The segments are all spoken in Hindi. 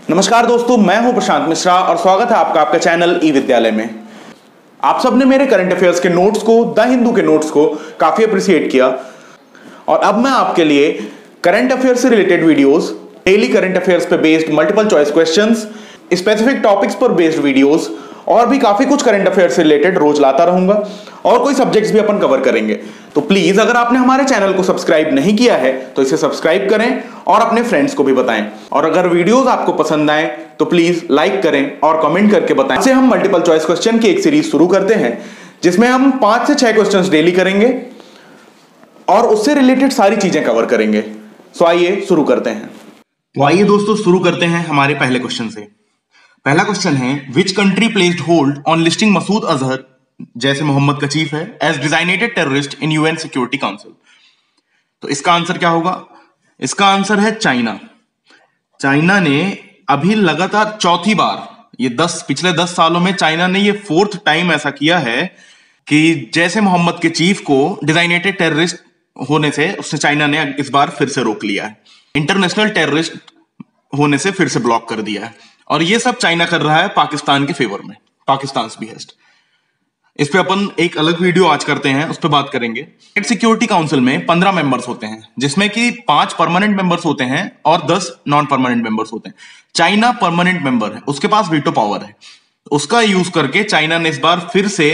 नमस्कार दोस्तों, मैं हूं प्रशांत मिश्रा और स्वागत है आपका आपका चैनल ई विद्यालय में। आप सबने मेरे करंट अफेयर्स के नोट्स को, द हिंदू के नोट्स को काफी अप्रिशिएट किया और अब मैं आपके लिए करंट अफेयर्स से related videos, daily current affairs पे based multiple choice questions, specific topics पर बेस्ड वीडियोस और भी काफी कुछ करंट अफेयर्स से रिलेटेड रोज लाता रहूंगा और कोई सब्जेक्ट्स भी अपन कवर करेंगे। तो प्लीज अगर आपने हमारे चैनल को सब्सक्राइब नहीं किया है तो इसे सब्सक्राइब करें और अपने फ्रेंड्स को भी बताएं। और अगर वीडियोस आपको पसंद आए तो प्लीज लाइक करें और कमेंट करके बताएं। इससे हम मल्टीपल चॉइस क्वेश्चन की एक सीरीज शुरू करते हैं जिसमें हम 5 से 6 क्वेश्चंस डेली करेंगे और उससे रिलेटेड सारी चीजें कवर करेंगे। सो आइए शुरू करते हैं। तो आइए दोस्तों शुरू करते हैं हमारे पहले क्वेश्चन से। पहला क्वेश्चन है, which country placed hold on listing Masood Azhar, जैसे मोहम्मद का चीफ है, as designated terrorist in UN security council. तो इसका आंसर क्या होगा? इसका आंसर है चाइना। चाइना ने अभी लगातार चौथी बार, ये पिछले 10 सालों में चाइना ने ये 4th टाइम ऐसा किया है कि जैसे मोहम्मद के चीफ को डिजाइनेटेड टेररिस्ट होने से उसने चाइना ने इस बार फिर से रोक लिया है, इंटरनेशनल टेररिस्ट होने से फिर से ब्लॉक कर दिया है। और ये सब चाइना कर रहा है पाकिस्तान के फेवर में, पाकिस्तान बिहेस्ट। इस पे अपन एक अलग वीडियो आज करते हैं, उस पर बात करेंगे। सिक्योरिटी काउंसिल में 15 मेंबर्स होते हैं, जिसमें कि 5 परमानेंट मेंबर्स होते हैं और 10 नॉन परमानेंट मेंबर्स होते हैं। चाइना परमानेंट मेंबर है, उसके पास वीटो पावर है, उसका यूज करके चाइना ने इस बार फिर से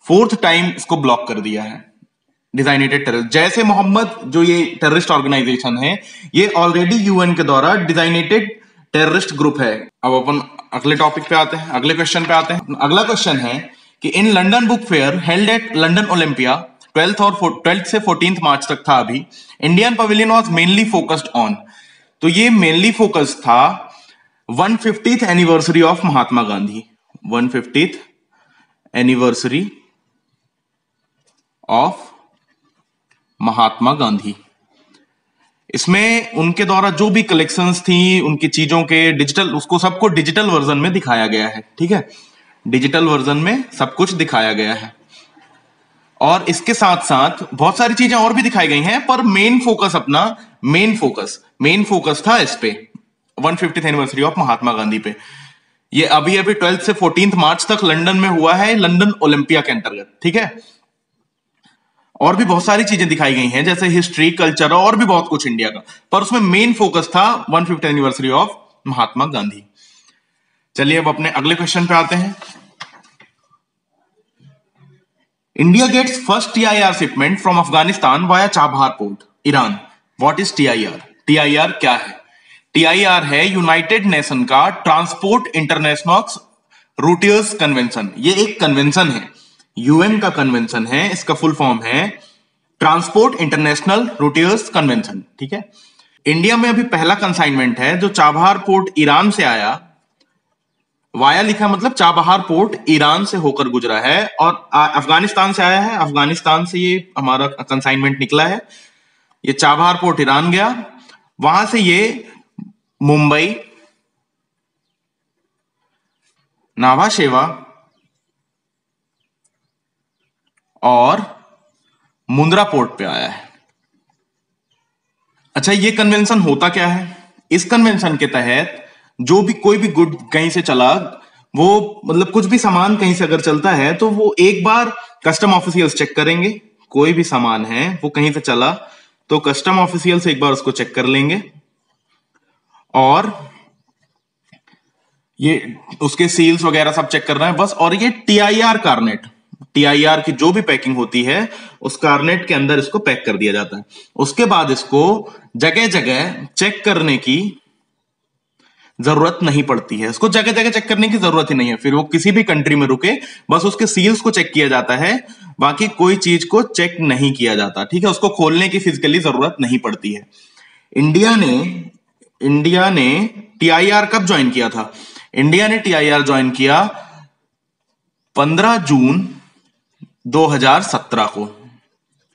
4th टाइम इसको ब्लॉक कर दिया है, डिजाइनेटेड टेररिस्ट। जैसे मोहम्मद जो ये टेररिस्ट ऑर्गेनाइजेशन है, ये ऑलरेडी यूएन के द्वारा डिजाइनेटेड टेररिस्ट ग्रुप है। अब अपन अगले टॉपिक पे आते हैं, अगले क्वेश्चन पे आते हैं। अगला क्वेश्चन है कि in London book fair held at London Olympia 12th से 14th मार्च तक था अभी, Indian pavilion was mainly focused on. तो ये मेनली फोकस था 150th anniversary of Mahatma Gandhi, 150th anniversary of Mahatma Gandhi. इसमें उनके द्वारा जो भी कलेक्शंस थी उनकी चीजों के डिजिटल, उसको सबको डिजिटल वर्जन में दिखाया गया है। ठीक है, डिजिटल वर्जन में सब कुछ दिखाया गया है और इसके साथ साथ बहुत सारी चीजें और भी दिखाई गई हैं, पर मेन फोकस था इस पे, 150th anniversary of Mahatma Gandhi पे। ये अभी 12th से 14th मार्च तक लंदन में हुआ है, लंदन ओलंपिया के अंतर्गत। ठीक है, और भी बहुत सारी चीजें दिखाई गई हैं, जैसे हिस्ट्री, कल्चर और भी बहुत कुछ इंडिया का, पर उसमें मेन फोकस था 150th anniversary of Mahatma Gandhi. चलिए अब अपने अगले क्वेश्चन पे आते हैं। India gets first TIR shipment from Afghanistan via Chabahar port, Iran. What is TIR? TIR क्या है? टीआईआर है यूनाइटेड नेशन का ट्रांसपोर्ट इंटरनेशनल रूटियर्स कन्वेंशन। ये एक कन्वेंशन है, यूएन का कन्वेंशन है, इसका फुल फॉर्म है ट्रांसपोर्ट इंटरनेशनल रूटियर्स कन्वेंशन। ठीक है, इंडिया में अभी पहला कंसाइनमेंट है जो चाबहार पोर्ट ईरान से आया, वाया लिखा मतलब चाबहार पोर्ट ईरान से होकर गुजरा है और अफगानिस्तान से आया है, अफगानिस्तान से ये हमारा कंसाइनमेंट निकला है। ये चाबहार पोर्ट ईरान गया, वहां से ये मुंबई, नाभा शेवा और मुंद्रा पोर्ट पे आया है। अच्छा, ये कन्वेंशन होता क्या है? इस कन्वेंशन के तहत जो भी कोई भी गुड कहीं से चला, वो मतलब कुछ भी सामान कहीं से अगर चलता है तो वो एक बार कस्टम ऑफिशियल्स चेक करेंगे। कोई भी सामान है वो कहीं से चला तो कस्टम ऑफिशियल्स एक बार उसको चेक कर लेंगे और ये उसके सील्स वगैरह सब चेक कर रहे हैं बस। और ये टीआईआर कार्नेट, टीआईआर की जो भी पैकिंग होती है उस कार्नेट के अंदर इसको पैक कर दिया जाता है। उसके बाद इसको जगह जगह चेक करने की जरूरत नहीं पड़ती है, इसको जगह जगह चेक करने की जरूरत ही नहीं है। फिर वो किसी भी कंट्री में रुके, बस उसके सील्स को चेक किया जाता है, बाकी कोई चीज को चेक नहीं किया जाता। ठीक है, उसको खोलने की फिजिकली जरूरत नहीं पड़ती है। इंडिया ने टीआईआर कब ज्वाइन किया था? इंडिया ने टीआईआर ज्वाइन किया 15 जून 2017 को।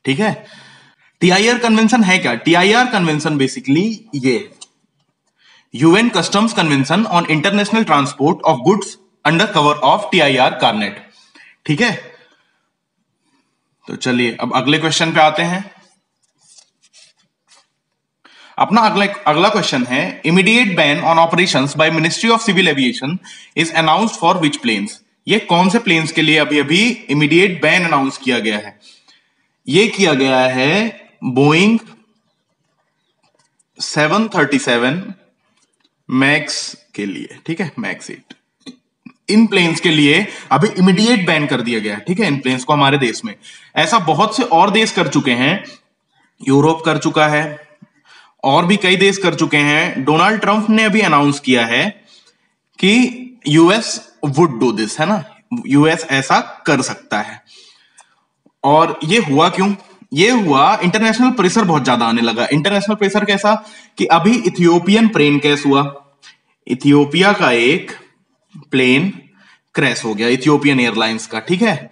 ठीक है, टीआईआर कन्वेंशन है क्या? टीआईआर कन्वेंशन बेसिकली ये UN customs convention on international transport of goods under cover of TIR carnet. ठीक है, तो चलिए अब अगले क्वेश्चन पे आते हैं। अपना अगला क्वेश्चन है, immediate ban on operations by ministry of civil aviation is announced for which planes. ये कौन से प्लेन्स के लिए अभी अभी इमीडिएट बैन अनाउंस किया गया है? ये किया गया है बोइंग 737 मैक्स के लिए, ठीक है, मैक्स 8। इन प्लेन्स के लिए अभी इमीडिएट बैन कर दिया गया है, ठीक है, इन प्लेन्स को हमारे देश में। ऐसा बहुत से और देश कर चुके हैं, यूरोप कर चुका है, और भी कई देश कर चुके हैं। डोनाल्ड ट्रंप ने अभी अनाउंस किया है कि यूएस वुड डू दिस, है ना, यूएस ऐसा कर सकता है। और ये हुआ क्यों? ये हुआ, इंटरनेशनल प्रेशर बहुत ज्यादा आने लगा। इंटरनेशनल प्रेशर कैसा कि अभी इथियोपियन प्लेन क्रैश हुआ, इथियोपिया का एक प्लेन क्रैश हो गया, इथियोपियन एयरलाइंस का, ठीक है,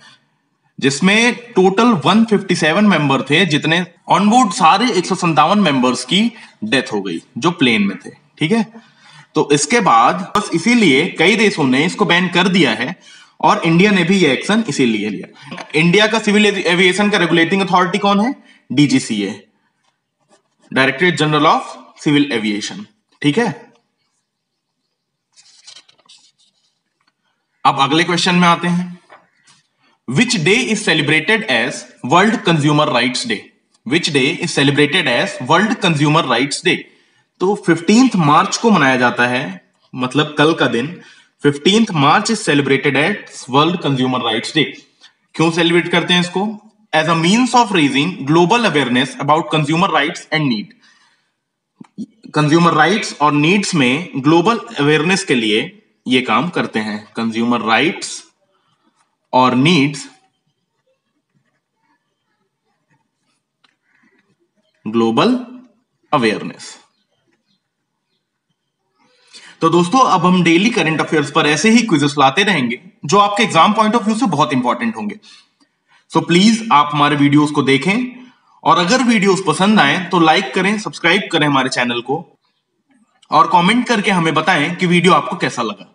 जिसमें टोटल 157 मेंबर थे, जितने ऑनबोर्ड सारे 157 मेंबर्स की डेथ हो गई जो प्लेन में थे, ठीक है। तो इसके बाद बस इसीलिए कई देशों ने इसको बैन कर दिया है, और इंडिया ने भी ये एक्शन इसीलिए लिया। इंडिया का सिविल एविएशन का रेगुलेटिंग अथॉरिटी कौन है? DGCA, directorate general of civil aviation, ठीक है। अब अगले क्वेश्चन में आते हैं, which day is celebrated as world consumer rights day? Which day is celebrated as world consumer rights day? तो 15 मार्च को मनाया जाता है, मतलब कल का दिन 15 March is celebrated as world consumer rights day. क्यों सेलिब्रेट करते हैं इसको? As a means of raising global awareness about consumer rights and need. Consumer rights और नीड्स में ग्लोबल अवेयरनेस के लिए ये काम करते हैं। कंज्यूमर राइट्स और नीड्स, ग्लोबल अवेयरनेस। तो दोस्तों, अब हम डेली करंट अफेयर्स पर ऐसे ही क्विज़ेस लाते रहेंगे जो आपके एग्जाम पॉइंट ऑफ व्यू से बहुत इंपॉर्टेंट होंगे। सो प्लीज आप हमारे वीडियोस को देखें, और अगर वीडियोस पसंद आए तो लाइक करें, सब्सक्राइब करें हमारे चैनल को, और कमेंट करके हमें बताएं कि वीडियो आपको कैसा लगा।